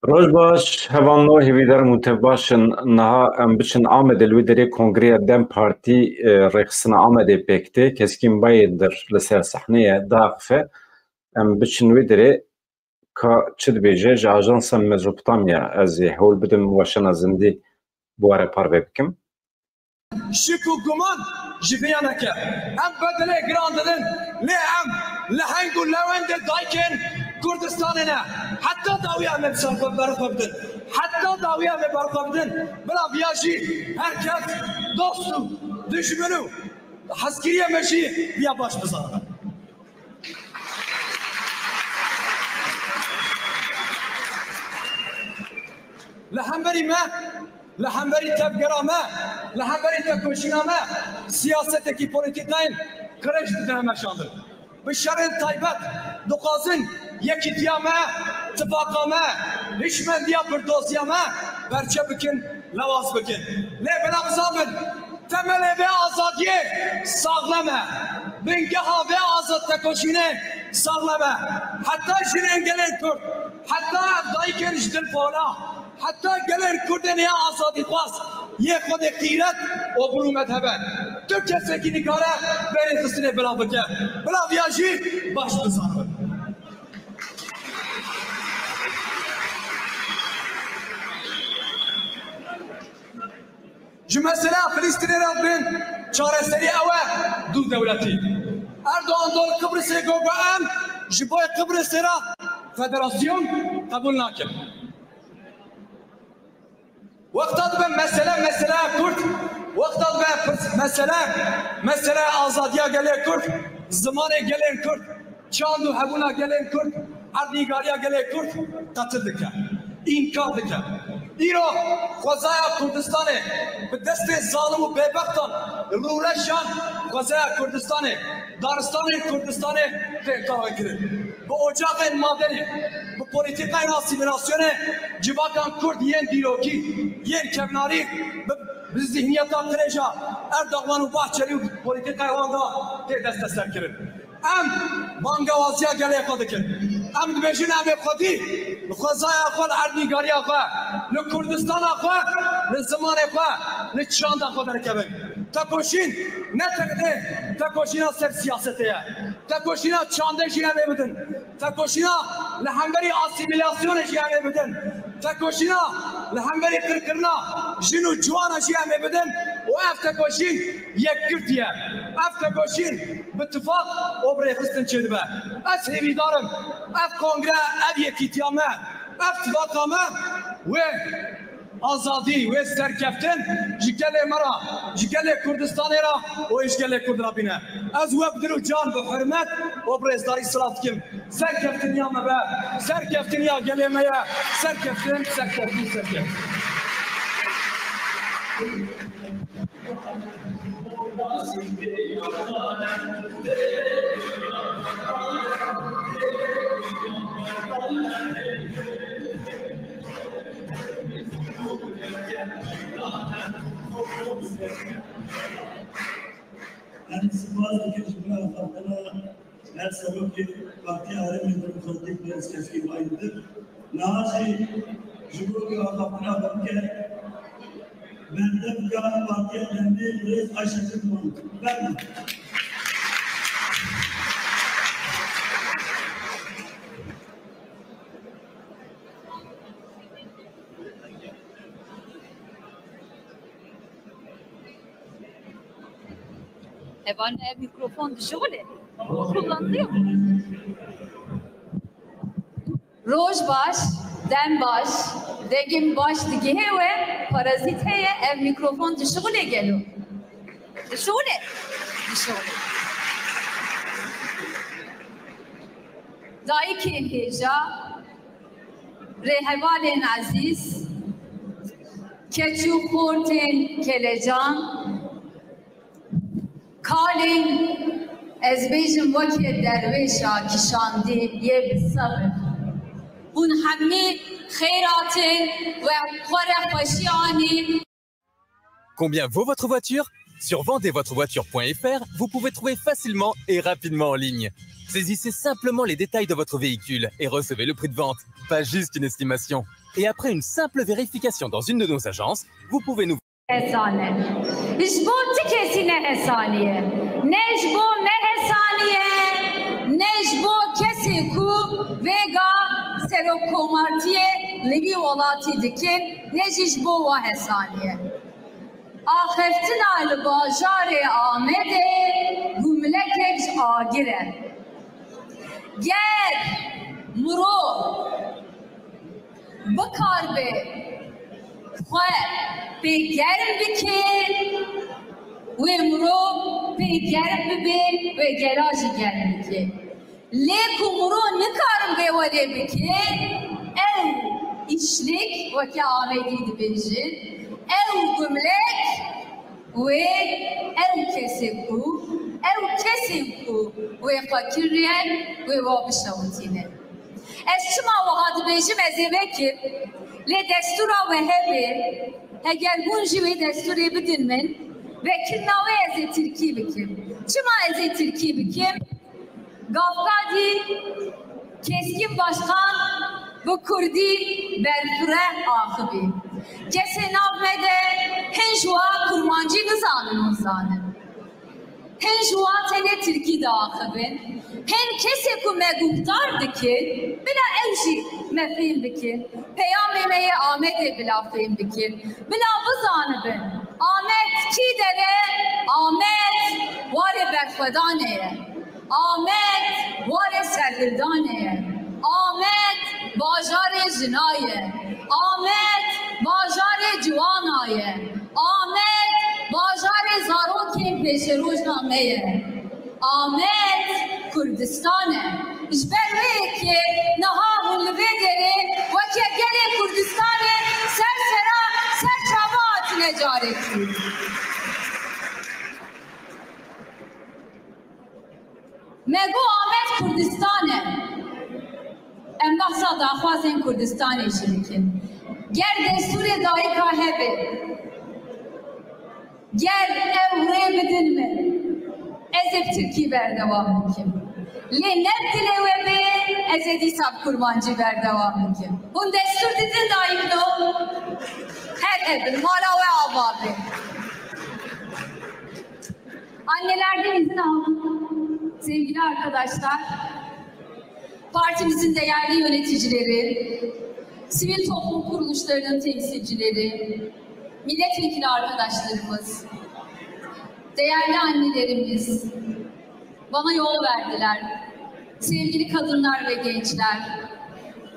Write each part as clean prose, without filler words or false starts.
Rojbaş, hevanlo hêvîdar mutevbaşin niha em biçin Amedê li wê derê Kongreya Dem Partî rêxistina Amedê pêktê keskîn bayêdir li ser sehneyê daxife em biçin wê derê ka çi dibêje ji Ajansa Mezopotamya ez ê hewl bidim weşana zindî bi we re parve bikim. Şik û guman ji vêya neke. Em bedelê giran didin lê em li heng û lewendê dayikên Kurdistanê ne. Heta dawiya me berxwe bidin. Heta dawiya me berxwe bidin. Bila viya jî herkes dost û dijmin û hezkiriya me jî viya baş bizanin. Li hemberî me li hemberî tevgera me li hemberî tekoşîna me siyasetekî polîtîkayên kirêj didine meşandin. Bi şerên taybet dixwazin yekîtiya me, tifaka me, hişmendiya pirdoziya me berçe bikin, lewaz bikin. Lê bila bizanin temelê vê azadiyê saxlem e. Bingeha vê azad tekoşînê saxlem e. Heta jinên gelên Kurd, heta dayikên ji Dilpola, hatta gelin Kurdên ya azadî xwaz yê xwedê qîret û birûmet hebe. Tu kesekî nikare berê xistinê bila bike. Bila viya jî baş bizanin. Ji mesela Filîstînê re bên çareserî ew e dû dewletî. Erdoğan dor Kıbrısê gogo em ji bo Kıbrısê re federasyon qebûl nakin. Wekta dibe mesele Kurd, wekta dibe mesele azadiya gelê Kurd, zimanê gelên Kurd, çand û hebûna gelên Kurd, erdnîgariya gelê Kurd qetil dike, înkar dike. Îro xwezaya Kurdistanê bi destê zalim û bêbextan rûreşan xwezaya Kurdistanê, daristanên Kurdistanê têkar vekirin. Bi ocaqên madenê, bi polîtîkayên asîmîlasyonê civakan Kurd yên dîrokî, yên kevnarî bi zihniyeta dirêja Erdoğan û Bahçeli û polîtîkaya wan da tê desteserkirin. Em bangewaziya gelê xwe dikin. Em dibêjin em ê xwedî li xwezaya xwe li erdnîgariya xwe, li Kurdistana xwe, li zimanê xwe, li çanda xwe derkevin. Tekoşîn ne tekne, tekoşîna ser siyasetê ye. Tekoşîna çandê jî em ê bidin. Tekoşîna li hemberî asîmîlasyonê jî em ê bidin. Tekoşîna li hemberî qirkirina jin û ciwana jî em ê bidin û ev tekoşîn yekgirtiye. Ev tekoşîn bi tifaq û bi rêxistin çê dibe. Ez hêvîdarim ev kongre, ev yekîtiya me, ev tifaka me wê azadî wê serkeftin ji gelê me ra, ji gelê Kurdistanê ra û ji gelê Kurd ra bîne. Ez we bi dil û can bi hurmet û bi rêzdarî silav dikim. Serkeftiniya me be, serkeftiniya gelê me ye, serkeftin. Yani bazı kişiler hakkında her sabah ki partiye ayrımında mutlulik ve keskin aynıdır. Nazi Cumhurbaşkanı hakkında bakırken bende bu kadar partiye kendi reis Ayşe'nin var. Ben Bana mikrofon şöyle kullanılıyor mu? Rojbaş, dembaş, degim baş diye ve paraziteye ev mikrofon şöyle geliyor. Şöyle. Dayıki heja, rehevalen aziz, keçu kurtin kelecan, Kalin ezbejim vakit derveşa kişandi ye bisabr. Bun hammi khayratin ve khore khashiyani. Combien vaut votre voiture? Sur vendezvotrevoiture.fr, vous pouvez trouver facilement et rapidement en ligne. Saisissez simplement les détails de votre véhicule et recevez le prix de vente, pas juste une estimation. Et après une simple vérification dans une de nos agences, vous pouvez nous... Hesane. İşbo tikesine hesaniye. Nejbo me hesaniye. Nejbo kesi ku vega serokomartiye livi olati dikin. Nejbo va hesaniye. Aheftin alı bajare Ahmede gümlekek agire. Gel muro bakar be khwe pe germ bikin ve muro pe germ be ve gelaj germ bikin leku muro nikarım be vade bikin ev işlik ve ki Ahmediydi bejin ev gümlek ve ev keseku ve fakiryen ve vabişavutine. Eşçima vahadı bejim ezevekim le destura ve hebi heger bunji ve desturi bidin min ve kirnave eze Türkiye bikim. Çima eze Türkiye bikim? Gafkadi keskin başkan bu Kurdi berfure ahıbi. Kese navmede henjua kurmancı nizanın. Henjua tene Türkiye'de ahıbin. Hen kese ku meguhtardı ki bila evji mefil ki Peygamber'e Ahmet'e bila fehim ki bila vızanı bin Ahmet ki dere Ahmet vare berfedaneye Ahmet vare serhildaneye Ahmet bajare jinaye Ahmet bajare civanaye Ahmet bajare zarokin peşe rojnameye Ahmet Kurdistan'e İşbelli ki naha hulve deri ve ki gele Kurdistan'e sersera serçava atine careti. Mego Ahmet Kurdistan'e em bahsa dahvazen Kurdistan'e şirikin. Ger desturi daika hebe. Ger evre bidin mi? Ezep Türkiye berdevam kim? Le nebdile ve be ezedi sab kurbancı berdevam kim? Bun destur dedin daikno. Her evin mala ve ababi. Annelerden izin aldım. Sevgili arkadaşlar, partimizin değerli yöneticileri, sivil toplum kuruluşlarının temsilcileri, milletvekili arkadaşlarımız, değerli annelerimiz bana yol verdiler. Sevgili kadınlar ve gençler,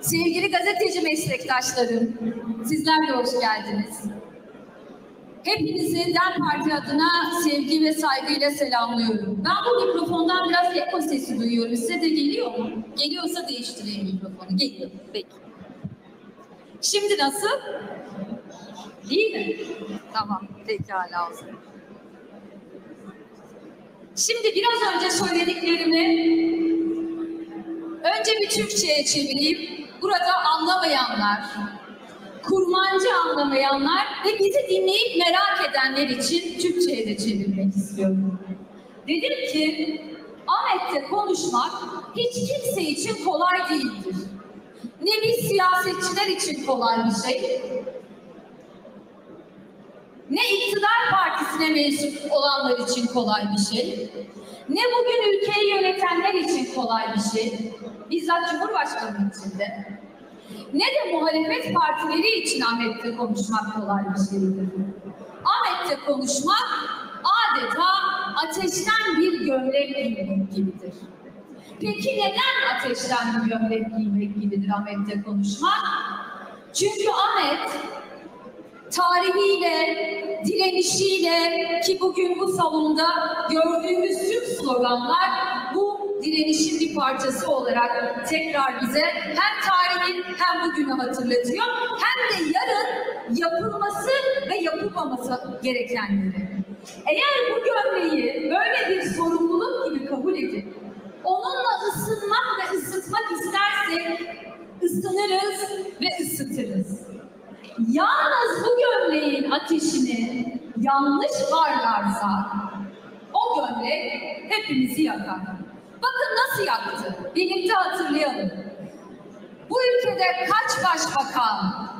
sevgili gazeteci meslektaşlarım, sizler de hoş geldiniz. Hepinizi DEM Parti adına sevgi ve saygıyla selamlıyorum. Ben bu mikrofondan biraz eko sesi duyuyorum. Size de geliyor mu? Geliyorsa değiştireyim mikrofonu. Geliyor. Peki. Şimdi nasıl? İyi mi? Tamam. Pekala olsun. Şimdi biraz önce söylediklerimi önce bir Türkçe'ye çevireyim. Burada anlamayanlar, kurmancı anlamayanlar ve bizi dinleyip merak edenler için Türkçe'ye de çevirmek istiyorum. Dedim ki Ahmet'te konuşmak hiç kimse için kolay değildir. Ne biz siyasetçiler için kolay bir şey, ne iktidar partisine mensup olanlar için kolay bir şey, ne bugün ülkeyi yönetenler için kolay bir şey, bizzat Cumhurbaşkanı için de, ne de muhalefet partileri için Ahmet'te konuşmak kolay bir şeydir. Ahmet'te konuşmak adeta ateşten bir gömlek giymek gibidir. Peki neden ateşten bir gömlek giymek gibidir Ahmet'te konuşmak? Çünkü Ahmet tarihiyle, direnişiyle ki bugün bu salonda gördüğümüz tüm sloganlar bu direnişin bir parçası olarak tekrar bize hem tarihin hem bugünü hatırlatıyor hem de yarın yapılması ve yapılmaması gerekenleri. Eğer bu gömleği böyle bir sorumluluk gibi kabul edip onunla ısınmak ve ısıtmak istersek ısınırız ve ısıtırız. Yalnız bu gömleğin ateşini yanlış harlarsa o gömlek hepimizi yakar. Bakın nasıl yaktı. Birlikte hatırlayalım. Bu ülkede kaç başbakan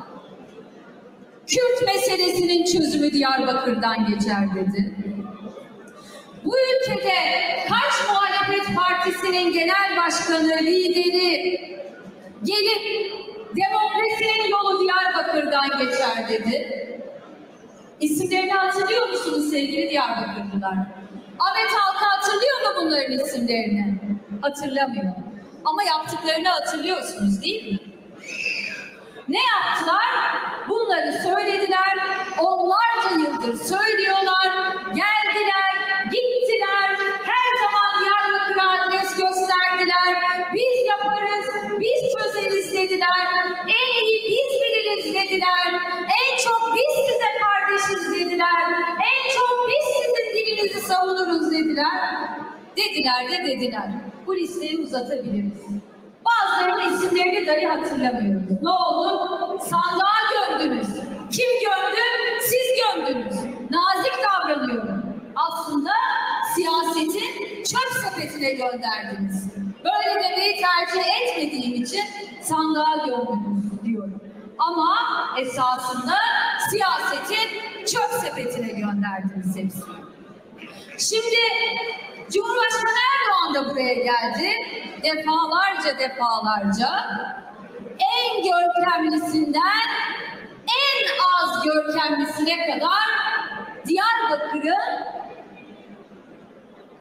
Kürt meselesinin çözümü Diyarbakır'dan geçer dedi. Bu ülkede kaç muhalefet partisinin genel başkanı, lideri gelip demokrasinin yolu Diyarbakır'dan geçer dedi. İsimlerini hatırlıyor musunuz sevgili Diyarbakırlılar? Ahmet Halk'ı hatırlıyor mu bunların isimlerini? Hatırlamıyor. Ama yaptıklarını hatırlıyorsunuz değil mi? Ne yaptılar? Bunları söylediler. Onlarca yıldır söylüyorlar. Geldiler, gittiler. Her zaman Diyarbakır'a adres gösterdiler. Biz yaparız, biz çözeriz dediler. En iyi biz biliriz dediler. En çok biz size kardeşiz dediler. En çok biz sizin dilinizi savunuruz dediler. Dediler. Bu listeyi uzatabiliriz. Bazılarının isimlerini dahi hatırlamıyoruz. Ne oldu? Sandığa gömdünüz. Kim gömdü? Siz gömdünüz. Nazik davranıyorum. Aslında siyasetin çöp sepetine gönderdiniz. Böyle demeyi tercih etmediğim için sandığa gömdünüz diyorum. Ama esasında siyasetin çöp sepetine gönderdiniz hepsini. Şimdi Cumhurbaşkanı Erdoğan da buraya geldi. Defalarca en görkemlisinden en az görkemlisine kadar Diyarbakır'ın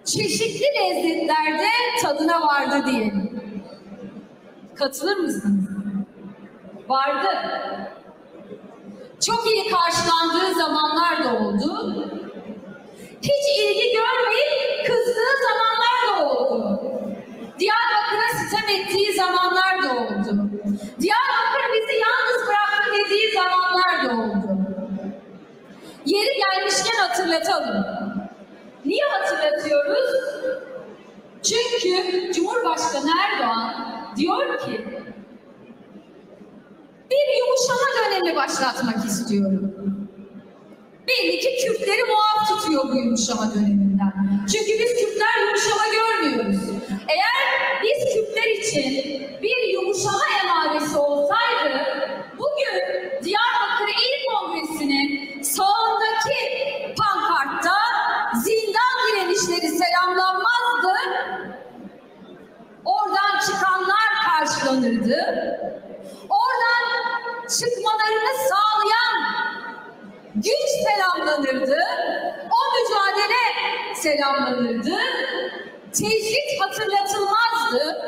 çeşitli lezzetlerde tadına vardı diyelim. Katılır mısınız? Vardı. Çok iyi karşılandığı zamanlar da oldu. Hiç ilgi görmeyip kızdığı zamanlar da oldu. Diyarbakır'a sitem ettiği zamanlar da oldu. Diyarbakır bizi yalnız bıraktı dediği zamanlar da oldu. Yeri gelmişken hatırlatalım. Niye hatırlatıyoruz? Çünkü Cumhurbaşkanı Erdoğan diyor ki bir yumuşama dönemi başlatmak istiyorum. Belli ki Kürtleri muaf tutuyor bu yumuşama döneminden. Çünkü biz Kürtler yumuşama görmüyoruz. Eğer biz Kürtler için bir yumuşama emaresi olsaydı, bugün Diyarbakır İl Kongresi'nin sağındaki pankartta zindan direnişleri selamlanmazdı. Oradan çıkanlar karşılanırdı. Oradan çıkmalarını sağlayan güç selamlanırdı, o mücadele selamlanırdı, tecrit hatırlatılmazdı.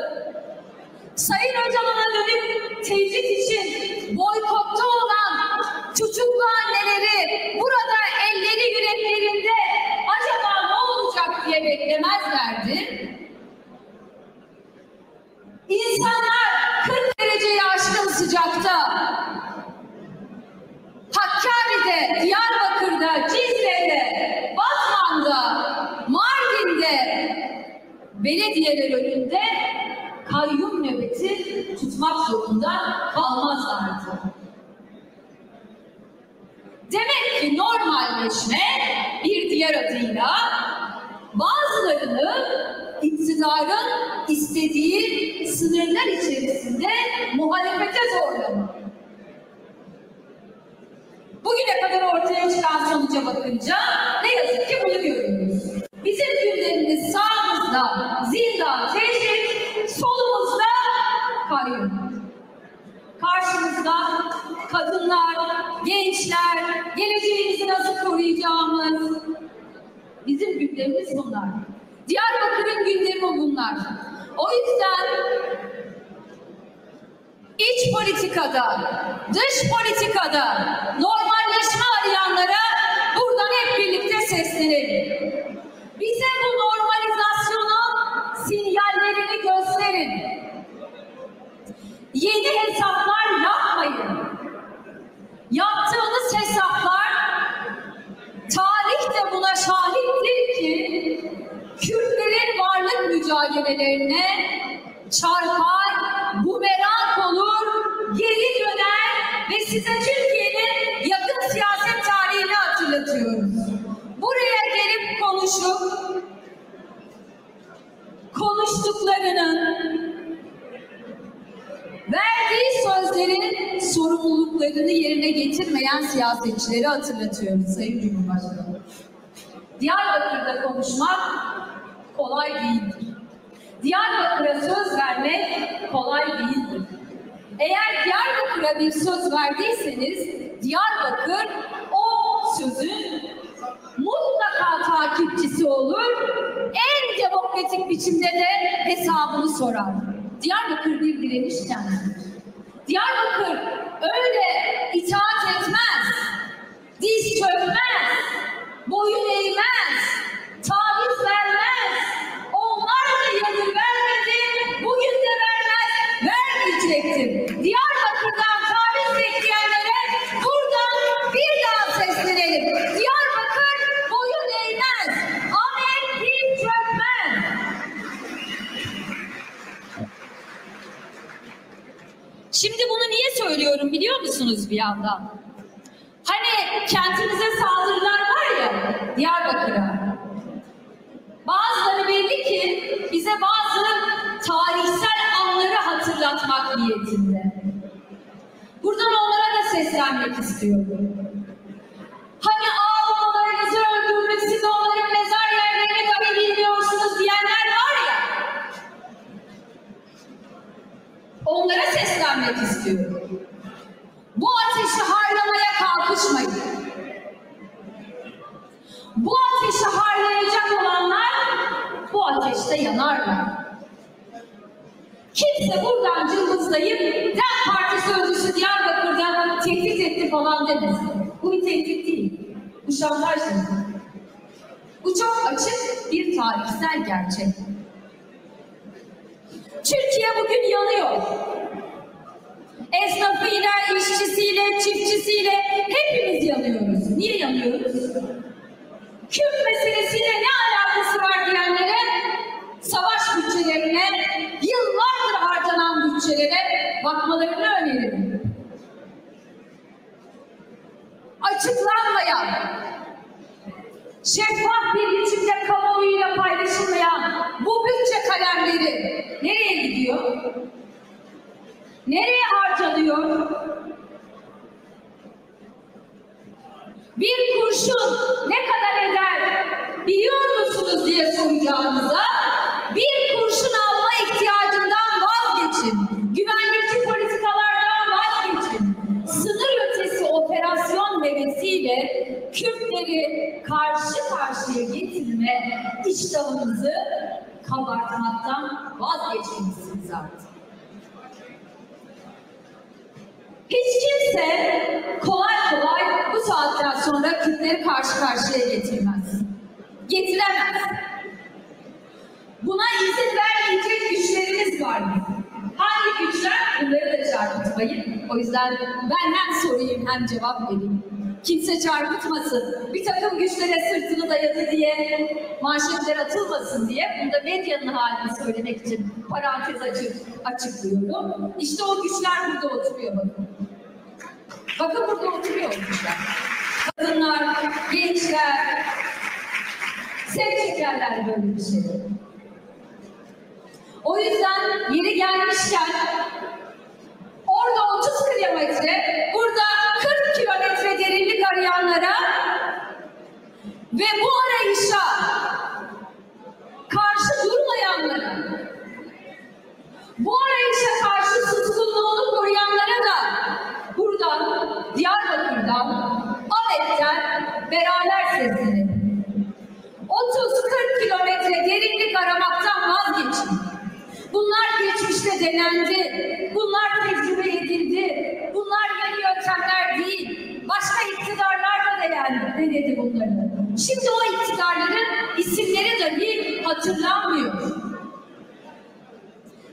Sayın Öcalan'a dönüp tecrit için boykotta olan tutuklu anneleri burada elleri yüreklerinde acaba ne olacak diye beklemezlerdi. İnsanlar 40 dereceyi aşkın sıcakta Hakkari'de, Diyarbakır'da, Cizre'de, Batman'da, Mardin'de belediyeler önünde kayyum nöbeti tutmak zorunda kalmazlardı. Demek ki normalleşme bir diğer adıyla bazılarını iktidarın istediği sınırlar içerisinde muhalefete zorlamak. Bugüne kadar ortaya çıkan sonuca bakınca ne yazık ki bunu görüyoruz. Bizim gündemimiz sağımızda zindan, tecrit, solumuzda kayyum. Karşımızda kadınlar, gençler, geleceğimizi nasıl koruyacağımız, bizim gündemimiz bunlar. Diyarbakır'ın gündemi bunlar. O yüzden İç politikada, dış politikada normalleşme arayanlara buradan hep birlikte seslenelim. Bize bu normalizasyonun sinyallerini gösterin. Yeni hesaplar yapmayın. Yaptığınız hesaplar tarih de buna şahittir ki Kürtlerin varlık mücadelelerine çarpar, bumerang olur, geri döner ve size Türkiye'nin yakın siyaset tarihini hatırlatıyoruz. Buraya gelip konuştuklarının verdiği sorumluluklarını yerine getirmeyen siyasetçileri hatırlatıyoruz Sayın Cumhurbaşkanı. Diyarbakır'da konuşmak kolay değildir. Diyarbakır'a söz vermek kolay değildir. Eğer Diyarbakır'a bir söz verdiyseniz Diyarbakır o sözün mutlaka takipçisi olur, en demokratik biçimde de hesabını sorar. Diyarbakır bir direniş kentidir. Diyarbakır öyle itaat etmez, diz çökmez, boyun eğmez, taviz vermez. Onlarca yıldır vermedi, bugün de vermez, vermeyecektir. Diyarbakır'dan taviz bekleyenlere buradan bir daha seslenelim. Diyarbakır boyun eğmez, amen diz çökmez. Şimdi bunu niye söylüyorum biliyor musunuz bir yandan? Hani kentimize saldırılar var ya Diyarbakır'a. Bazıları belli ki bize bazı tarihsel anları hatırlatmak niyetinde. Buradan onlara da seslenmek istiyorum. Hani ağlamalarınızı öldürmek, siz onların mezar yerlerini dahi bilmiyorsunuz diyenler var ya. Onlara seslenmek istiyorum. Bu ateşi harlamaya kalkışmayın. Bu ateşi harlayacak olanlar bu ateşte yanarlar. Kimse buradan cımbızlayıp DEM Parti sözcüsü Diyarbakır'da tehdit etti falan demesin. Bu bir tehdit değil. Bu şantajdır. Bu çok açık bir tarihsel gerçek. Türkiye bugün yanıyor. Esnafıyla, işçisiyle, çiftçisiyle hepimiz yanıyoruz. Niye yanıyoruz? Kürt meselesiyle ne alakası var diyenlere, savaş bütçelerine, yıllardır harcanan bütçelere bakmalarını öneririm. Açıklanmayan, şeffaf bir biçimde kamuoyuyla paylaşılmayan bu bütçe kalemleri nereye gidiyor? Nereye harcanıyor? Bir kurşun ne kadar eder biliyor musunuz diye soracağınıza, bir kurşun alma ihtiyacından vazgeçin. Güvenlikçi politikalardan vazgeçin. Sınır ötesi operasyon hevesiyle Kürtleri karşı karşıya getirme iştahınızı kabartmaktan vazgeçmelisiniz artık. Hiç kimse kolay kolay bu saatten sonra Kürtleri karşı karşıya getirmez. Getiremez. Buna izin vermeyecek güçlerimiz var. Hangi güçler? Bunları da çarpıtmayın. O yüzden ben hem sorayım hem cevap vereyim. Kimse çarpıtmasın. Bir takım güçlere sırtını dayadı diye manşetler atılmasın diye. Bunu da medyanın halini söylemek için parantez açıklıyorum. İşte o güçler burada oturuyor bakın. Bakın burada oturuyor o güçler. Kadınlar, gençler, ses çekerler böyle bir şey. O yüzden yeri gelmişken orada 30 kilometre, burada 40 kilometre derinlik arayanlara ve bu arayışa karşı durmayanlara, bu arayışa karşı tutkunluğunu koruyanlara da buradan, Diyarbakır'dan, Ahmet'ten beraber seslenelim. 30-40 kilometre derinlik aramaktan vazgeçin. Bunlar geçmişte denendi, bunlar tecrübe edildi, bunlar yeni yöntemler değil, başka iktidarlar da denedi bunları. Şimdi o iktidarların isimleri dahi hatırlanmıyor.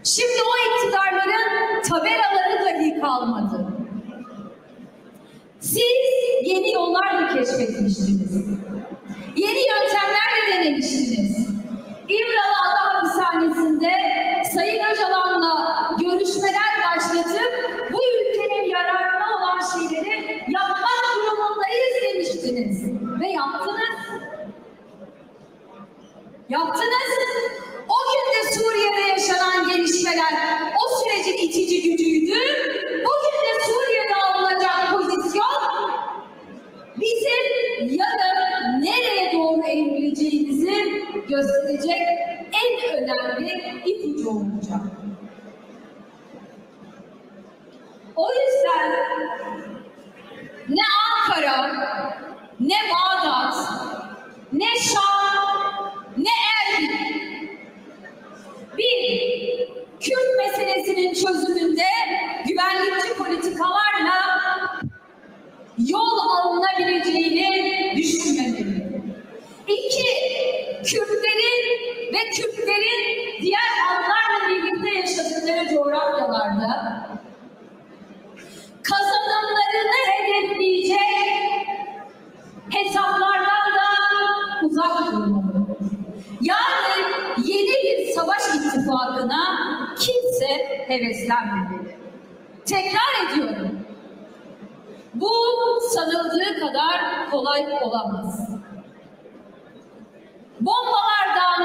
Şimdi o iktidarların tabelaları dahi kalmadı. Siz yeni yollar da keşfetmiştiniz. Yeni yöntemler de denemiştiniz. İmralı Ada Hapishanesi'nde Sayın Öcalan'la görüşmeler başlatıp bu ülkenin yararına olan şeyleri yapmak durumundayız demiştiniz. Ve yaptınız. Yaptınız. O gün de Suriye'de yaşanan gelişmeler o sürecin itici gücüydü. Bugün de Suriye'de alınan ipucu olacak. O yüzden ne Ankara, ne Bağdat, ne Şam, ne Erbil bir Kürt meselesinin çözümünde güvenlikçi politikalarla yol alınabileceğini düşünmemeli. İki, Kürtlerin diğer halklarla birlikte yaşadıkları coğrafyalarda kazanımlarını hedefleyecek hesaplardan da uzak durmalı. Yani yeni bir savaş ittifakına kimse heveslenmemeli. Tekrar ediyorum. Bu sanıldığı kadar kolay olamaz. Bombalardan,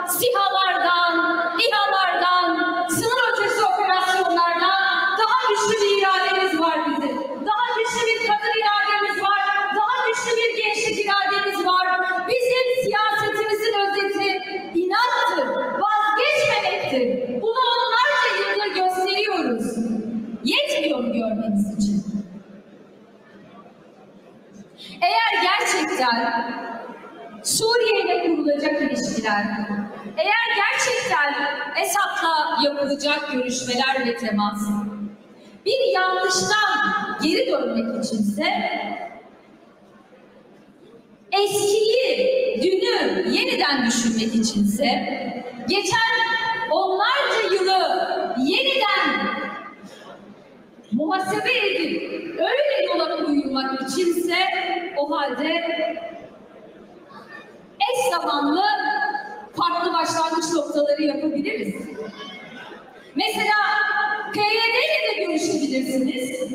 SİHA'lardan, İHA'lardan, sınır ötesi operasyonlardan daha güçlü bir irademiz var bizim. Daha güçlü bir kadın irademiz var. Daha güçlü bir gençlik irademiz var. Bizim siyasetimizin özeti inattır, vazgeçmemektir. Bunu onlarca yıldır gösteriyoruz. Yetmiyor mu görmeniz için? Eğer gerçekten Suriye ile kurulacak ilişkiler, eğer gerçekten Esad'la yapılacak görüşmeler ve temas, bir yanlıştan geri dönmek içinse, eskiyi, dünü yeniden düşünmek içinse, geçen onlarca yılı yeniden muhasebe edip öyle yola uyumak içinse o halde eş zamanlı farklı başlangıç noktaları yapabiliriz. Mesela PYD ile de görüşebilirsiniz.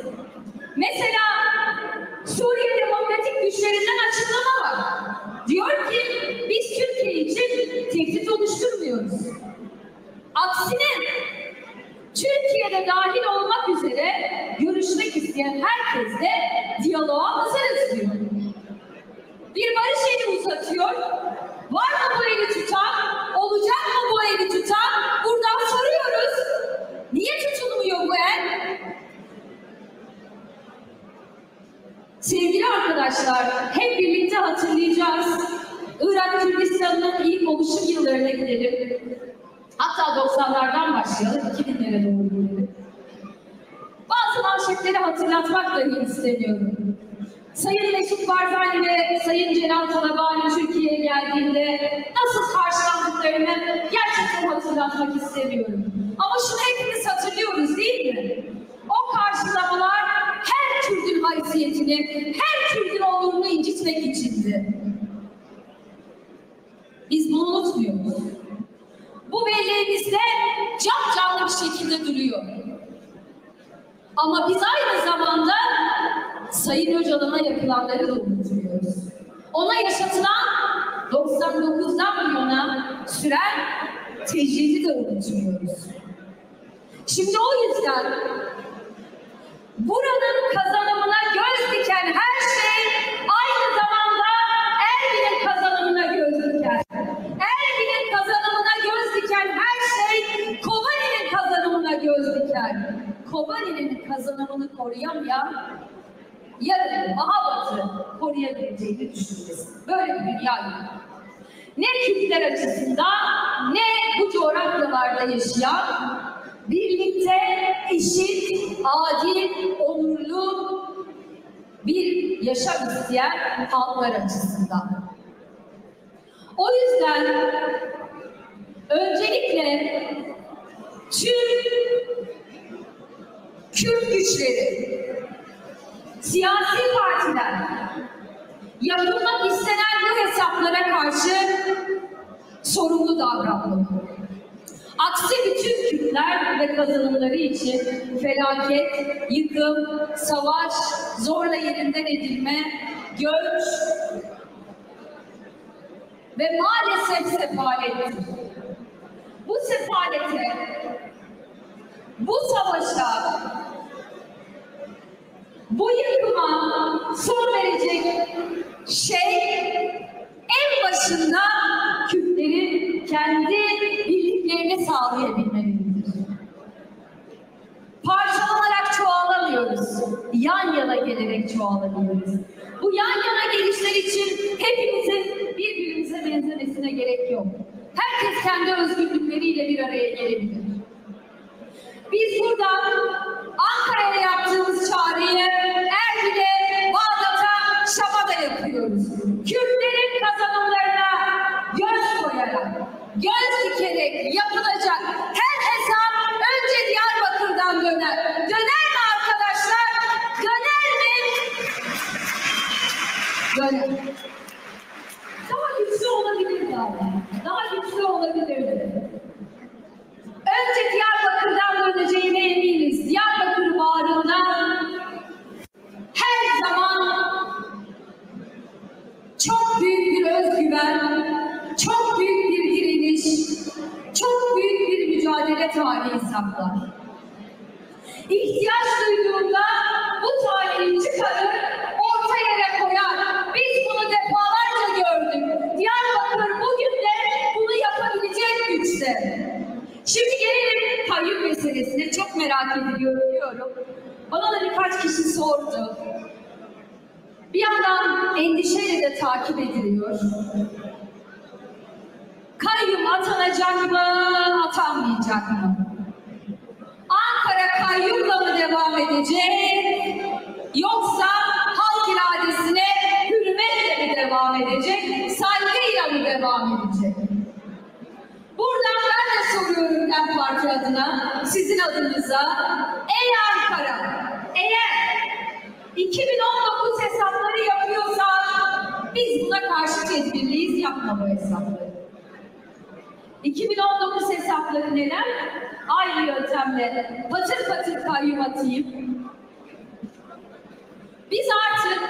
Mesela Suriye Demokratik Güçlerinden açıklama var. Diyor ki biz Türkiye için tehdit oluşturmuyoruz. Aksine Türkiye'de dahil olmak üzere görüşmek isteyen herkesle diyaloğa hazırız diyor. Bir barış eli uzatıyor. Var mı bu eli tutan? Olacak mı bu eli tutan? Buradan soruyoruz. Niye tutulmuyor bu el? Sevgili arkadaşlar, hep birlikte hatırlayacağız. Irak Kürdistan'ın ilk oluşum yıllarına gidelim. Hatta 90'lardan başlayalım, 2000'lere doğru gidelim. Bazı manşetleri hatırlatmak dahi istemiyorum. Sayın Mesut Barzani ve Sayın Celal Talabani Türkiye'ye geldiğinde nasıl karşılandıklarını gerçekten hatırlatmak istemiyorum. Ama şunu hepimiz hatırlıyoruz değil mi? O karşılamalar her Kürt'ün haysiyetini, her Kürt'ün onurunu incitmek içindi. Biz bunu unutmuyoruz. Bu belleğimizde capcanlı bir şekilde duruyor. Ama biz aynı zamanda Sayın Öcalan'a yapılanları da unutmuyoruz. Ona yaşatılan 99'dan bu yana süren tecridi de unutmuyoruz. Şimdi o yüzden buranın kazanımına göz diken her şey aynı zamanda Erbil'in kazanımına göz diken. Erbil'in kazanımına göz diken her şey Kobani'nin kazanımına göz diken. Kobani'nin kazanımını koruyamayan yarın Bahabat'ı koruyabileceğini düşünürüz. Böyle bir dünya yok. Ne Kürtler açısından ne bu coğrafyalarda yaşayan birlikte eşit, adil, onurlu bir yaşam isteyen halklar açısından. O yüzden öncelikle tüm Kürt güçleri, siyasi partiler yapılmak istenen bu hesaplara karşı sorumlu davranmalı. Aksi bütün Kürtler ve kazanımları için felaket, yıkım, savaş, zorla yerinden edilme, göç ve maalesef sefalettir. Bu sefalete, bu savaşa, bu yıkıma son verecek şey en başında Kürtlerin kendi birlik bütünlüklerini sağlayabilmelidir. Parçalanarak çoğalamıyoruz. Yan yana gelerek çoğalabiliriz. Bu yan yana gelişler için hepimizin birbirimize benzemesine gerek yok. Herkes kendi özgürlükleriyle bir araya gelebilir. Biz buradan Ankara'ya yaptığımız çağrıyı Erbil'e, Bağdat'a, Şam'a da yapıyoruz. Kürtlerin kazanımlarına göz koyarak, göz dikerek yapılacak her hesap önce Diyarbakır'dan döner. Döner mi arkadaşlar? Döner mi? Döner. Daha güçlü olabilir daha. Daha güçlü olabilirdi. Önce Diyarbakır'dan döneceğine eminiz. Diyarbakır bağrında her zaman çok büyük bir özgüven, çok büyük bir direniş, çok büyük bir mücadele tarihi saklar. İhtiyaç duyduğunda bu tarihi çıkarır, orta yere koyar. Biz bunu defalarca gördük. Diyarbakır bugün de bunu yapabilecek güçte. Şimdi gelelim kayyum meselesine. Çok merak ediliyorum diyorum. Bana da birkaç kişi sordu. Bir yandan endişeyle de takip ediliyor. Kayyum atanacak mı, atanmayacak mı? Ankara kayyumla mı devam edecek? Yoksa halk iradesine hürmetle mi devam edecek? Saygıyla mı devam edecek? Buradan ben de soruyorum DEM Parti adına, sizin adınıza. Ey Ankara, eğer 2019 hesapları yapıyorsa biz buna karşı tedbirliyiz, yapma bu hesapları. 2019 hesapları neler? Aynı yöntemle patır patır kayyum atayım. Biz artık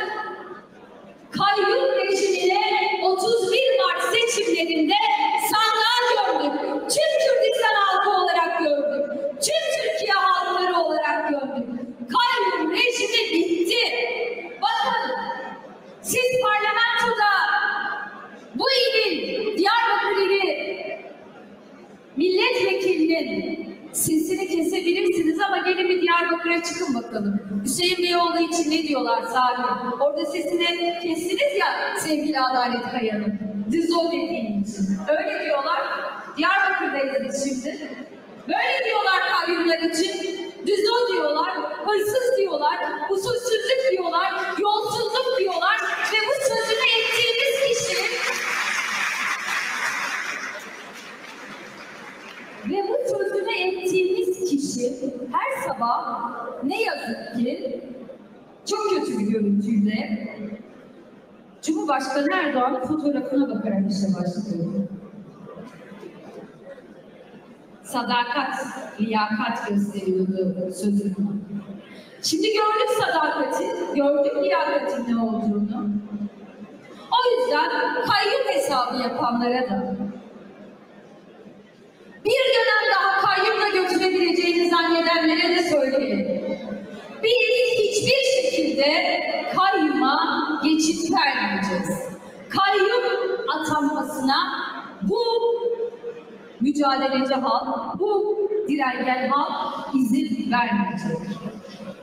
kayyum rejimine 31 Mart seçimlerinde sandığa gördük. Tüm Kürdistan halkı olarak gördük. Tüm Türkiye halkları olarak gördük. Kayyum rejimi bitti. Bakın, siz parlamentoda bu ilin, Diyarbakır ili milletvekilinin sesini kesebilirsiniz ama gelin bir Diyarbakır'a çıkın bakalım. Hüseyin Beyoğlu için ne diyorlar Sami? Orada sesini kestiniz ya sevgili Adalet Kaya'nın. Dizo dediğin için. Öyle diyorlar. Diyarbakır'dayız şimdi. Böyle diyorlar kayyumlar için. Dizo diyorlar, hırsız diyorlar, usulsüzlük diyorlar, yolsuzluk diyorlar ve bu sözünü ettiğimiz kişi her sabah ne yazık ki çok kötü bir görüntüyle Cumhurbaşkanı Erdoğan'ın fotoğrafına bakarak işe başlıyor. Sadakat, liyakat gösteriyordu sözünü. Şimdi gördük sadakati, gördük liyakatin ne olduğunu. O yüzden kayyum hesabı yapanlara da bir dönem daha kayyumla götürebileceğini zannedenlere de söyleyelim. Biz hiçbir şekilde kayyuma geçit vermeyeceğiz. Kayyum atanmasına bu mücadeleci halk, bu direngen halk izin vermeyecek.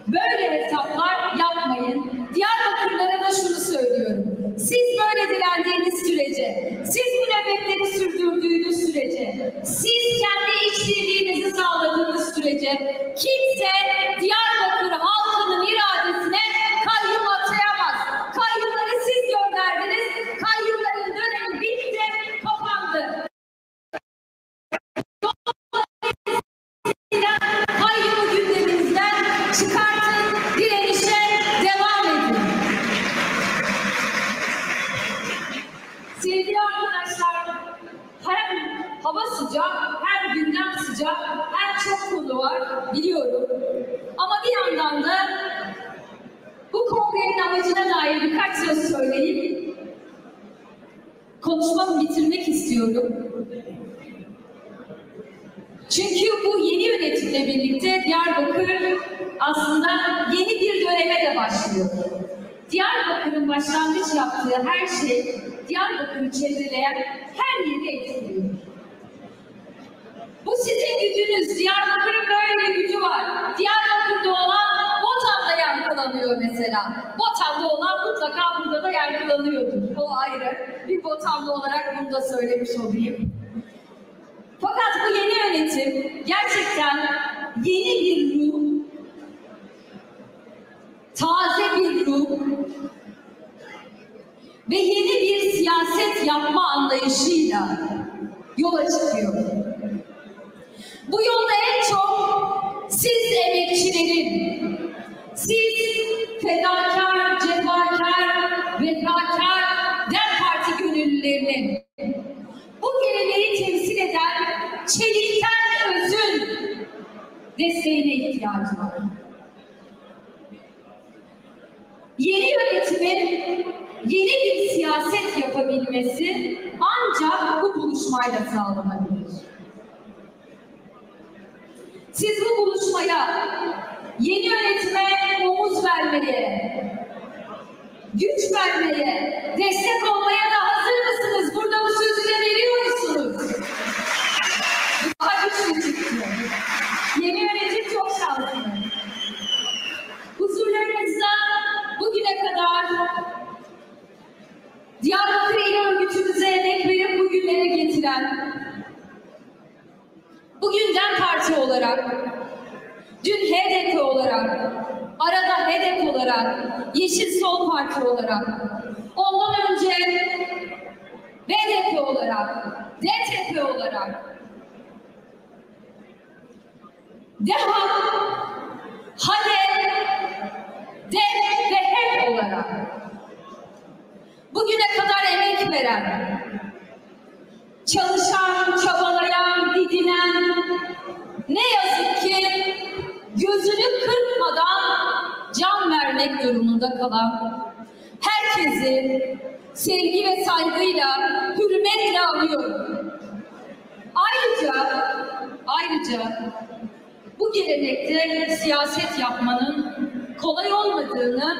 Böyle hesaplar yapmayın. Diyarbakırlara da şunu söylüyorum. Siz böyle direndiğiniz sürece, siz bu nöbetleri sürdürdüğünüz sürece, siz kendi işbirliğinizi sağladığınız sürece kimse Diyarbakır halkının iradesine kayyum atayamaz. Kayyumları siz gönderdiniz. Kayyumların dönemi bitti, kapandı. Kayyumu gündeminizden çıkartın, direnişe devam edin. Sevgili arkadaşlar, hem hava sıcak, hem gündem sıcak, hem çok konu var biliyorum. Ama bir yandan da bu kongrenin amacına dair birkaç söz söyleyip konuşmamı bitirmek istiyorum. Çünkü bu yeni yönetimle birlikte Diyarbakır aslında yeni bir döneme de başlıyor. Diyarbakır'ın başlangıç yaptığı her şey Diyarbakır'ı çevreleyen her yeri etkiliyor. Bu sizin gücünüz. Diyarbakır'ın böyle bir gücü var. Diyarbakır'da olan Botan'da yankılanıyor mesela. Botan'da olan mutlaka burada da yankılanıyordur. O ayrı. Bir Botanlı olarak bunu da söylemiş olayım. Fakat bu yeni yönetim gerçekten yeni bir ruh, taze bir ruh ve yeni bir siyaset yapma anlayışıyla yola çıkıyor. Bu yolda en çok siz emekçilerin, siz fedakar, cefakar, vefakar DEM Parti gönüllülerinin, bu geleneği temsil eden çelikten özün desteğine ihtiyacı var. Yeni yönetimin yeni bir siyaset yapabilmesi ancak bu buluşmayla sağlanabilir. Siz bu buluşmaya, yeni yönetime omuz vermeye, güç vermeye, destek olmaya da hazır mısınız? Burada bu sözü de veriyor musunuz? Daha güçlü çıktı. Yeni yönetim çok şanslı. Huzurlarınızda bugüne kadar Diyarbakır İl Örgütümüze emek verip bugünlere getiren, bugün DEM Parti olarak, dün HDP olarak, arada HDP olarak, Yeşil Sol Parti olarak, ondan önce BDP olarak, DTP olarak, DEHA, HADE, DEM ve HEP olarak bugüne kadar emek veren, çalışan, çabalayan, didinen, ne yazık ki gözünü kırpmadan can vermek durumunda kalan herkesi sevgi ve saygıyla, hürmetle anıyorum. Ayrıca bu gelenekte siyaset yapmanın kolay olmadığını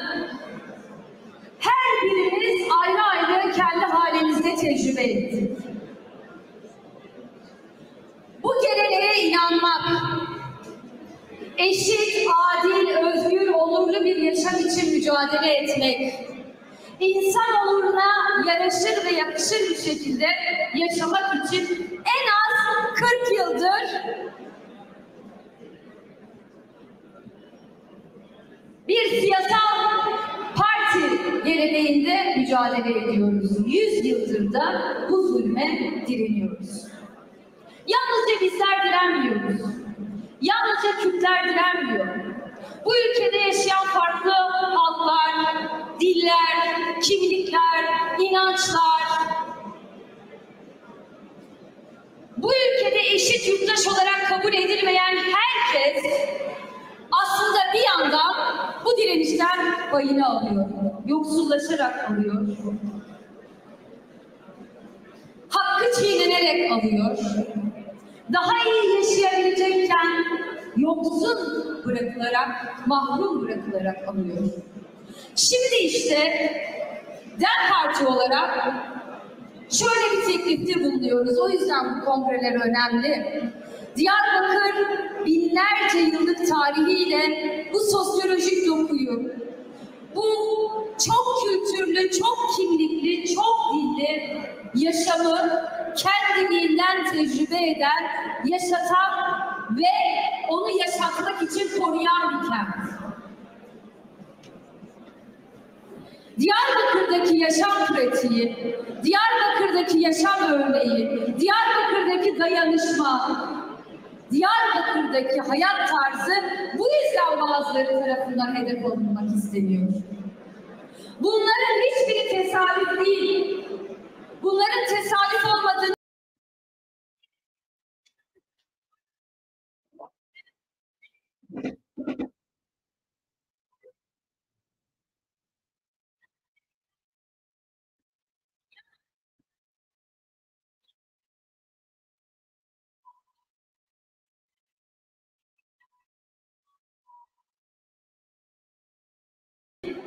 her birimiz ayrı ayrı kendi halimizde tecrübe ettik. Bu geleneğe inanmak, eşit, adil, özgür, onurlu bir yaşam için mücadele etmek, insan onuruna yaraşır ve yakışır bir şekilde yaşamak için en az 40 yıldır bir siyasal parti geleneğinde mücadele ediyoruz. 100 yıldır da bu zulme direniyoruz. Yalnızca bizler direnmiyoruz. Yalnızca Kürtler direnmiyor. Bu ülkede yaşayan farklı halklar, diller, kimlikler, inançlar, bu ülkede eşit yurttaş olarak kabul edilmeyen herkes aslında bir yandan bu direnişten payını alıyor. Yoksullaşarak alıyor. Hakkı çiğnenerek alıyor. Daha iyi yaşayabilecekken yoksun bırakılarak, mahrum bırakılarak alıyor. Şimdi işte DEM Parti olarak şöyle bir teklifte bulunuyoruz. O yüzden bu kongreler önemli. Diyarbakır binlerce yıllık tarihiyle bu sosyolojik dokuyu, bu çok kültürlü, çok kimlikli, çok dilli yaşamı kendiliğinden tecrübe eden, yaşatan ve onu yaşatmak için koruyan bir kent. Diyarbakır'daki yaşam pratiği, Diyarbakır'daki yaşam örneği, Diyarbakır'daki dayanışma, Diyarbakır'daki hayat tarzı bu yüzden bazıları tarafından hedef alınmak isteniyor. Bunların hiçbiri tesadüf değil. Bunların tesadüf olmadığını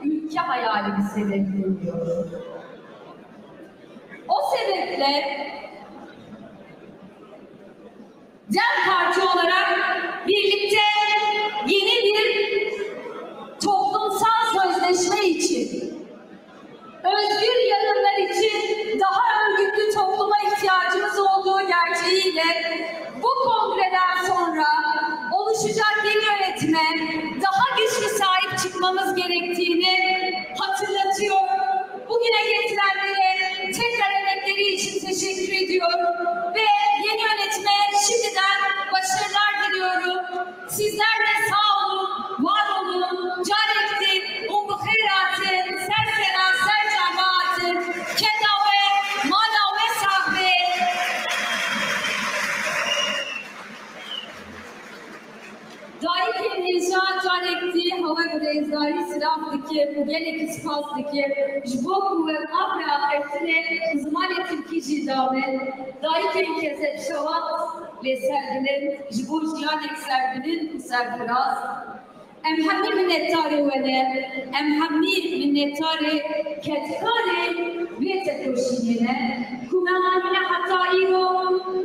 ülke hayali bir sebepleniyor. O sebeple DEM Parti olarak birlikte yeni bir toplumsal sözleşme için, özgür yarınlar için daha örgütlü topluma ihtiyacımız olduğu gerçeğiyle bu kongreden sonra oluşacak yeni yönetime daha güçlü sahip çıkmamız gerektiğini hatırlatıyor. Bugüne getirenlere tekrar emekleri için teşekkür ediyorum ve yeni yönetime şimdiden başarılar diliyorum. Sizler de sağ olun, var olun, carekti, umbukhiratin, sersera, sercamaatin, kedave, madave sahbe. Daim inşaat carekti, hava güdezleri, silahlıki, gelek ispazdaki, jbok ve abra afetine, zmane Türkiye cidame, daim kezet şavat, ve serginin, jbok jiyanek serginin serfiraz. Em hemî minnettarê wene, em hemî minnettarê ketkarê vê tekoşînê ku me anîne heta îro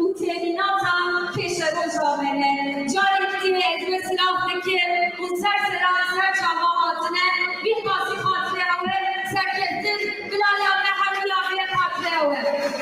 û temînata pêşeroja me ne. Carek dîvê ez ve silah dikim û sersera ser çava hatine bir basî xatirê ew e serketin bilala me hemîya vê xatirê ew e.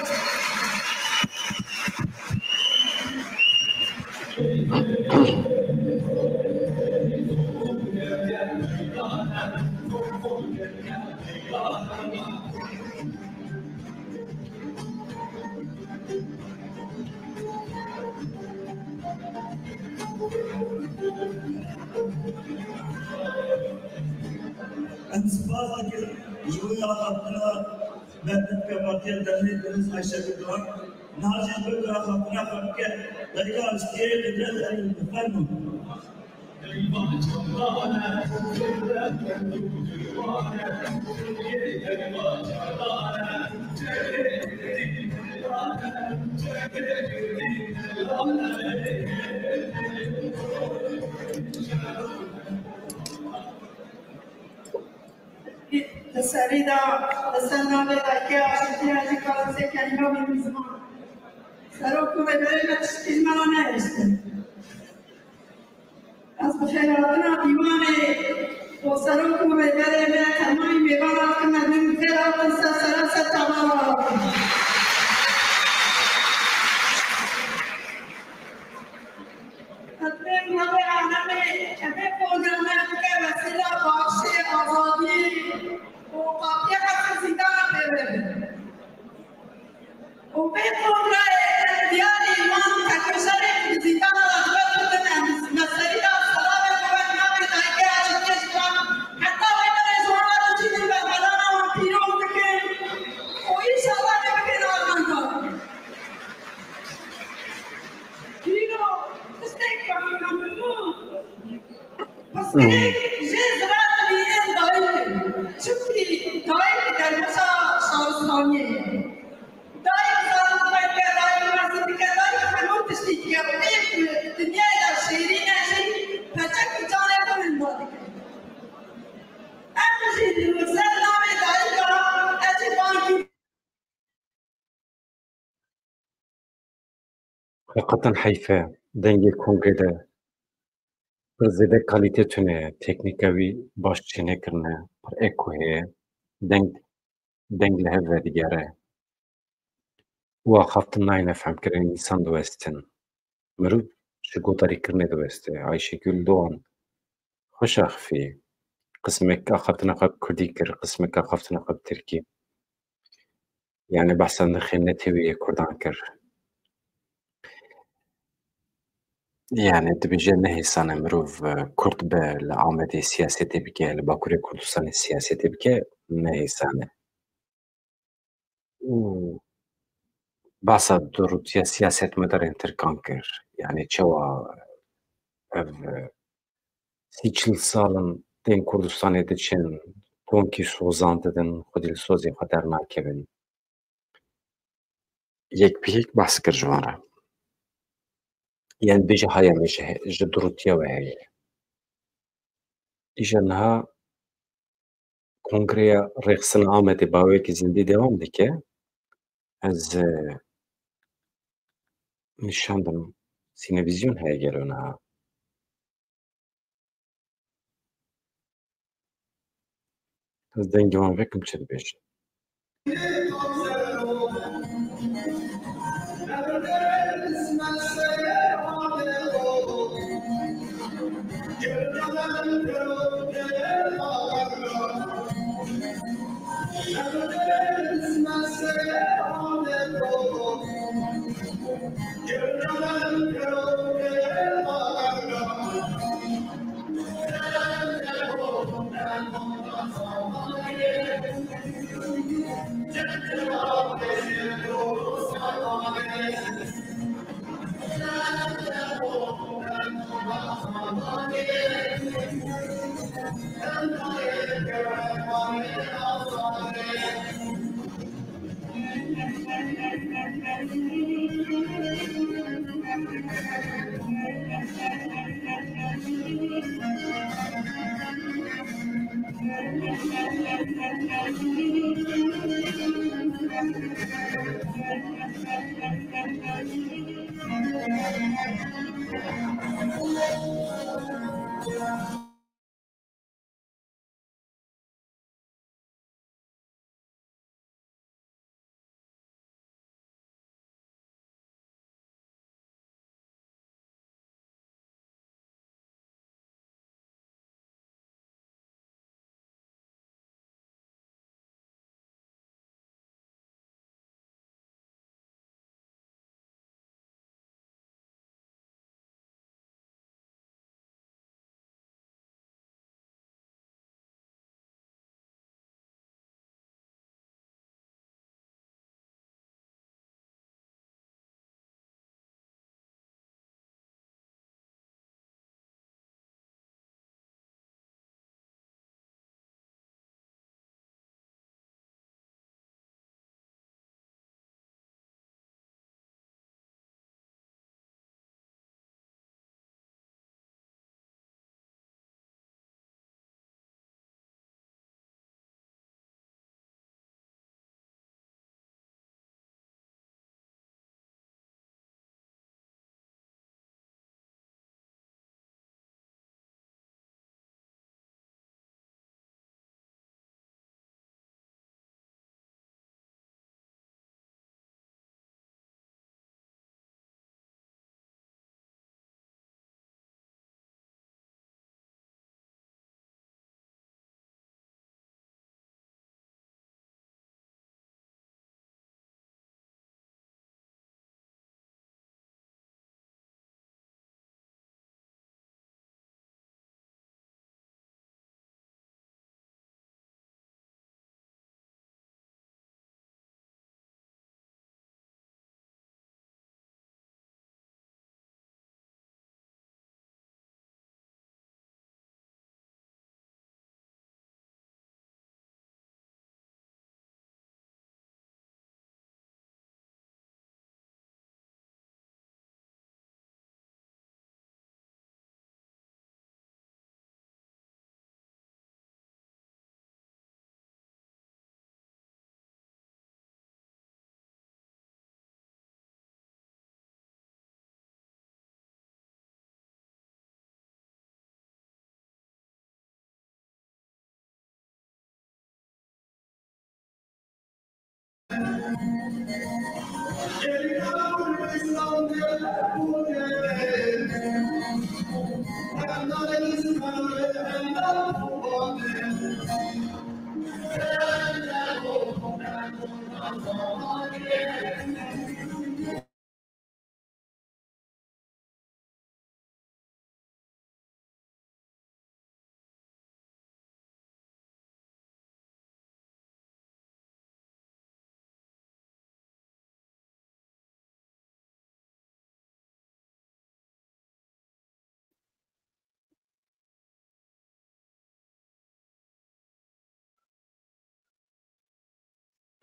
انسپاس که جویا خطنا بدت که پارتیا دنی دنیز عایشه بدوان نازش بگرا خطنا خطکه دریا اشتیه بدرز این بفرمون Sarida, sanale da ke ashti aji kalse kelime bilmizman. Saroku ve böyle çizmana işte. Az bu şeylerden divane o saroku ve böyle tamam mevara kemedim zeratın sarasa tamam. Atmen nabe aname ebe programı ke vesile bahşe azadi وقاطع الزيدان وبيقول ديالي اليوم كشرك الزيدان رغبتنا مسألة الصلاة والنبي تاكي عشان حتى وين الزوار تجي بالبلانة وبيرون تكين وإن شاء الله نبكي نعمل بيرو تستيقظ من بس جزرات بيئن ضعيف شوفي دايم درمسا شارستانية دايم زاربية دايم مرزبية دايم حنون تشتيكي وديم الدنيا إلى شيرين أجي فتك جانا يكون الماضي أهم شيء المسألة نامي دايم أجي بانكي Hakikaten hayfe denge kongrede zede kalite tüne teknikevi başçine kirne par ekoye dengle heve digere wa xaftin nayne fem kirin insan dwestin miru ji gotarî kirine diweste Ayşegül Doğan xweş axivî qismeka xaftina xwe bi Kurdî kir qismeka xaftina xwe bi Tirkî yani behsa nixênetê wê yê Kurdan kir. Yani dibêje nehêsane mirov Kurd be li Amedê siyasetê bike, li Bakurê Kurdistanê siyasetê bike nehêsane. û behsa durûtiya siyasetmedarên Tirkan kir. Yani çawa ev sî çil salin tên Kurdistanê diçin, tonkî sozan didin, xwedî li sozê xwe dernakevin. Yekbîyek behs kir ji wan re. Yani bêje haya me ji durûtiya we heye. Îja niha Kongreya Rêxistina Amedê bawekî zindî dewam dike. Ez nîşandim سینویزیون هەیە گەلۆنەها ez dengê wan vekim çi dibêjin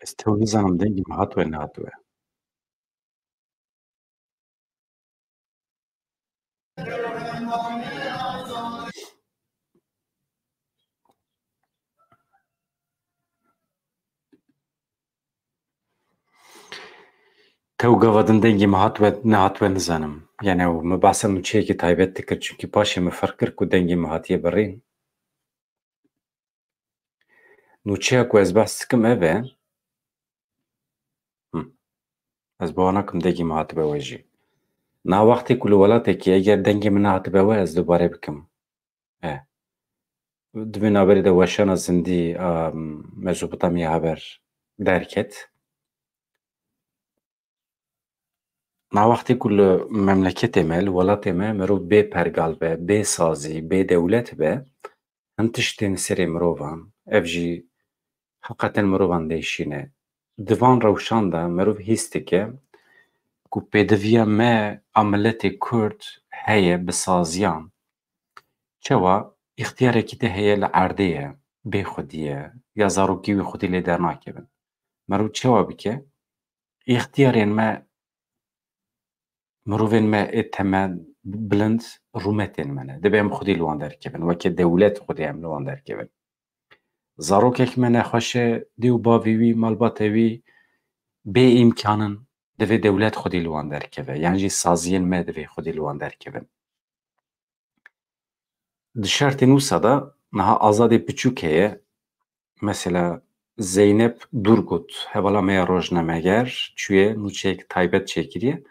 ez tew nizanim dengê me hatwe nehatwe tew gava din dengê me hatwe nehatwe nizanim Yani o mebahsa nûçeyekî taybet dikir çünkü paşê me ferq kir ku dengê me hatiye birîn. Nûçeya ku ez behs dikim ev e, ez bawer nakim dengê me hatibe we jî. Niha wextê ku li welatekî eger dengê min nehatibe we ez dubare bikim. Divê naberê de weşana zindî a Mezopotamya haber derket. Niha wextê ku li memleketê me, li welatê me mirov bê pergal be, bê sazî, bê dewlet be, hin tiştên serê mirovan, ev jî heqeten mirovan değişîne. Di van rewşan de mirov hîs dike ku pêdiviya me a milletê Kurd heye bi saziyan. Çawa îxtiyarekî te heye li erdê ye, bêxwedî ye ya zarokî wî xwedî lê dernakevin. Mirov çawa bike? İxtiyarên me mirovên me ê temen bilind rûmetên me ne. Dibe em xwedî li wan derkevin, weke dewlet xwedî em li wan derkevin. Zarokek me nexweş e, dê û bavê wî, malbatê wî bê îmkanin divê dewlet xwedî li wan derkeve. Yan jî saziyên me divê xwedî li wan derkevin. Di şertên wisa da niha azadê piçûk heye. Mesela Zeynep Durgut hevala me ya rojnameger çûye nûçeyek taybet çêkiriye.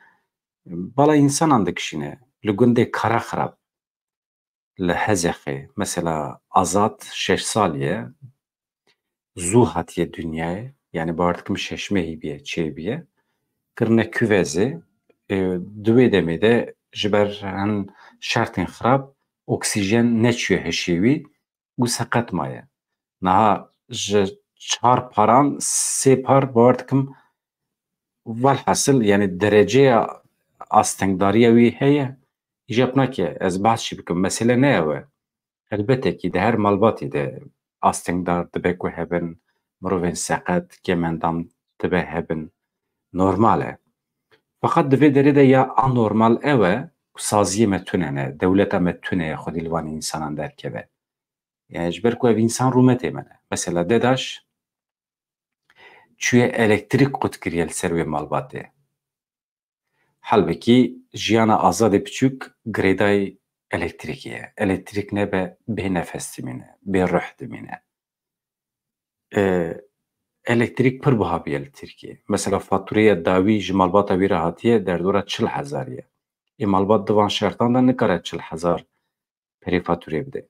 Bala însanan dikişîne. Li gundê Karaxirab li Hezexê mesela Azad 6 salî ye, zû hatiye dünyayê, yani bawer dikim şeşmehî biye, çêbiye. Kirine küvezê, di wê demê de ji ber hin şertên xirab oksîjen neçûye hişê wî û seqet maye. Niha ji 4 paran 3 par bawer dikim velhasıl yani dereceya astengdariya wî heye. Îjab nake ez behs jî bikim. Mesele ne ew e? Elbette ki de her malbatê de astengdar dibe ku hebin, mirovên seqet, gemendam dibe hebin. Normal e. Fakat divê derê de ya anormal ew e ku saziyê me tune ne, dewleta me tune ye xwedî li van însanan derkeve. Yani ji ber ku ev însan rûmetê me ne. Mesela dedaş çûye elektrik qutkiriye li ser wê malbatê. Halbuki jiyana azadê piçûk girêdayî elektrîkê ye. Elektrik nebe bê nefes dimîne, bê ruh dimîne. Elektrik pir biha bûye li Tirkiye. Mesela fatûreya dawî ji malbata wî re hatiye derdora 40,000 ye. Malbat di van şertan de nikare 40,000 perê fatûrê bide.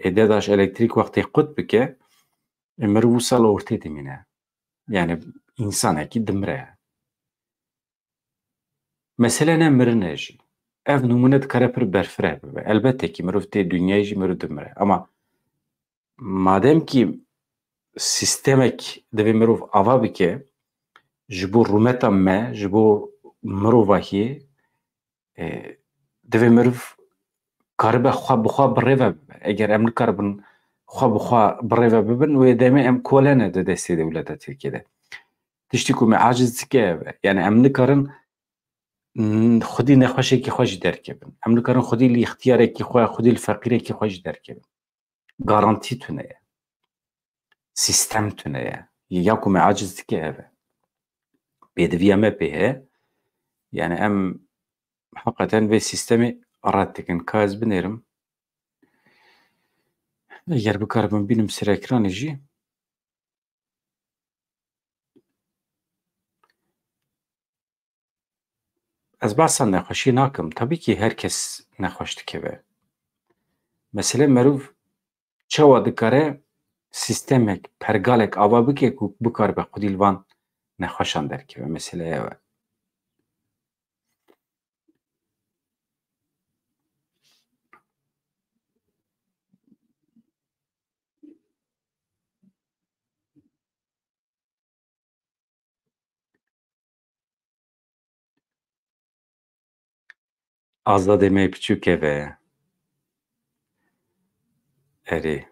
Dedaş elektrik wextê qut bike, mirov wisa li ortê dimîne. Yani însanekî dimire. Mesele ne mirinê jî. Ev nûmune dikare pir berfireh bibe. Elbette ki mirov tê dunyayê jî mirov dimire. Ama madem ki sistemek divê mirov ava bike ji bo rûmeta me, ji bo mirovahiyê divê mirov karibe xwe bi xwe birêve bibe. Eger em nikaribin xwe bi xwe birêve bibin wê demê em kole ne di destê dewleta Tirkiyeyê de. Tiştî ku me aciz dike ev e. Yani em nikarin xwedî nexweşekî xwe jî derkevin. Em nikarin xwedî li îxtiyarekî xwe, xwedî li feqîrekî xwe jî derkevin. Garantî tune ye. Sistem tune ye. Ya ku me aciz dike ev e. Pêdiviya me pê heye. Yani em heqeten vê sistemê red dikin. Ka ez binêrim. Eger bikaribim bînim ser ekranê jî. Ez behsa nexweşî nakim. Tabii ki herkes nexweş dikeve. Mesele mirov çawa dikare sistemek, pergalek ava bike ku bikaribe xwedî li van nexweşan derkeve. Mesele ew e. Azadê me piçûk ev e. Erê.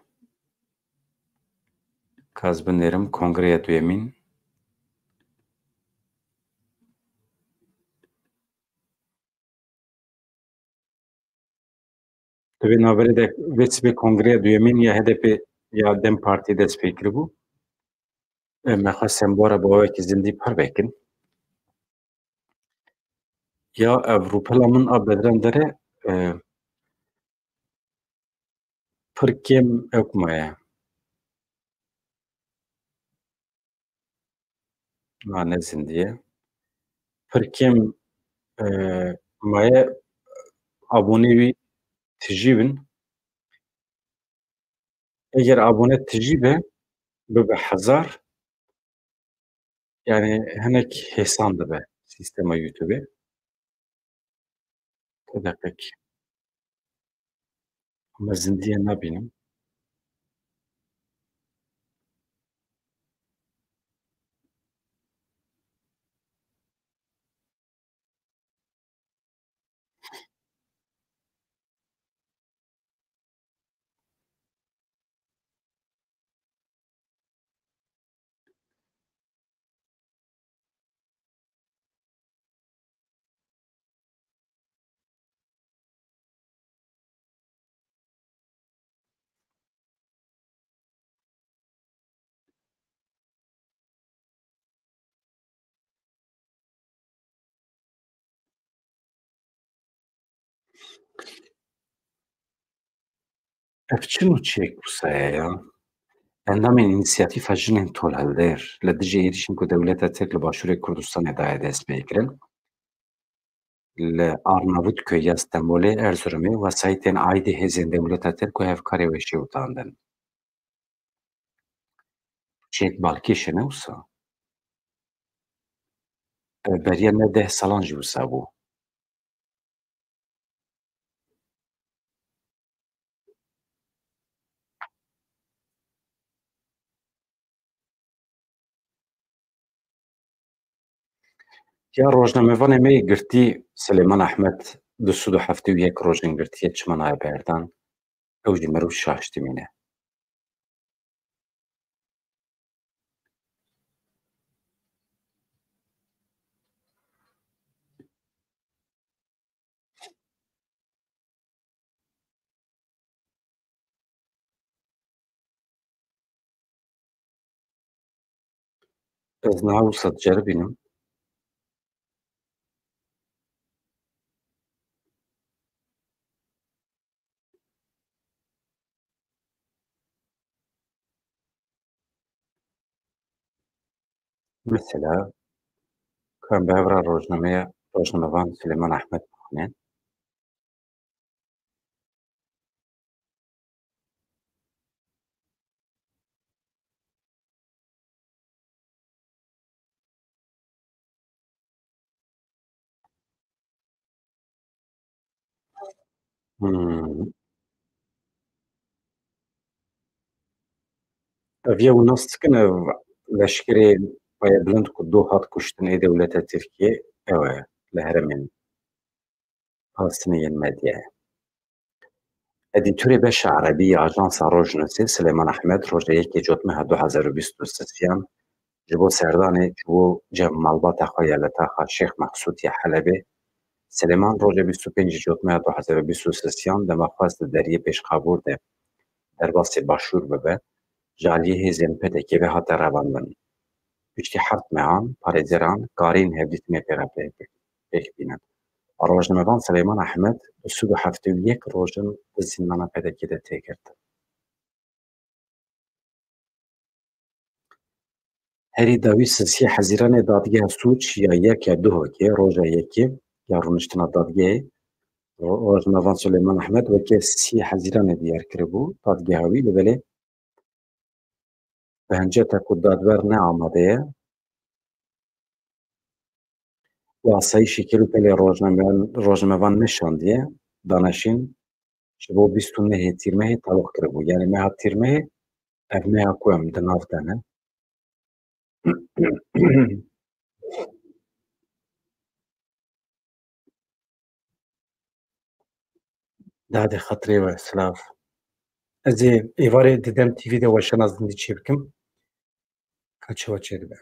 Ka ez binêrim Kongreya Duyemîn. Divê naberê de vê sibê Kongreya Duyemîn ya HDP ya Dem Partî dest pê kiribû. Me xwe sembora bi wekî zindî pir vekin. Ya Avrupa min a bedren dere pir kêm ew maye. Ne zindiye. Pir kêm maye abonê wî tijî bin. Eger abone tijî be, bibe 1000 yani hinek hêsan dibe sîstema YouTubeê. Tedeqek. Ama zindiye nabînim. Ev çi nû çêk wisa ye ya? Endamên înîsiyatîfa jinên tolhilder li dijî êrişên ku dewleta Tirk li Başûrê Kurdistanê daye dest pê kirin, li Arnavutköy ya Stenbolê, Erzeromê wesayîtên aîdî hêzên dewleta Tirk û hevkarê weşî witandin. Çêk balkêşe ne wisa? Ev beriya ne 10 salan jî wisa bû. Ya rojnamevanê me yê girtî Silêman Ehmed 271 rojên girtiye çima naye berdan, ew jî mirov şaştimîne. Ez niha wisa diceribînim. Mesela ku em bi hev re rojnamevan Silêman Ehmed bixwînin, ev yê nas dikin ev leşkerê Bayablind ku du hat kuştin ê dewleta Tirkiyê ew e li herêmên Palestînê yên medyayê. Edîtörê beşa erebî ya Ajansa Rojnûsê Silêman Ehmed roja yekê Cotmeha 2023 ji bo serdanê çûbû cev malbata xwe ya li taxa Şêx Mexsûd ya Helebê. Silêman roja 25 Cotmeha 2023 demaxwast di deriyê pêşxabûr de derbasê Başûr bibe, ji aliyê hêzên PTK ve hate revandin. Piştî heft mehan, parêzeran karîn hevdîtinê pê re pêk bînin. Rojnamevan Silêman Ehmed 271 rojin di zîndana PTK de tê girtin. Herî dawî sesiyê hezîranê dadgeha Sûç ya yek ya duhokê roja yekê ya rûniştina dadgehê Rojnamevan Silêman Ehmed wekî sesiyê hezîranê diyar kiribû. Dadgeha wî li belê bi hinceta ku dadber neamade ye û asayîşê Kelûpelê rojnamevan neşandiye, daneşîn ji bo 29 Tîrmehê taloq kiribû. Yani meha Tîrmehê ev meha ku em di nav de ne. Dadê xetirê we silav. Ez ê êvarê didem TV de weşana zindî çê bikim. Ka çawa çê dibe.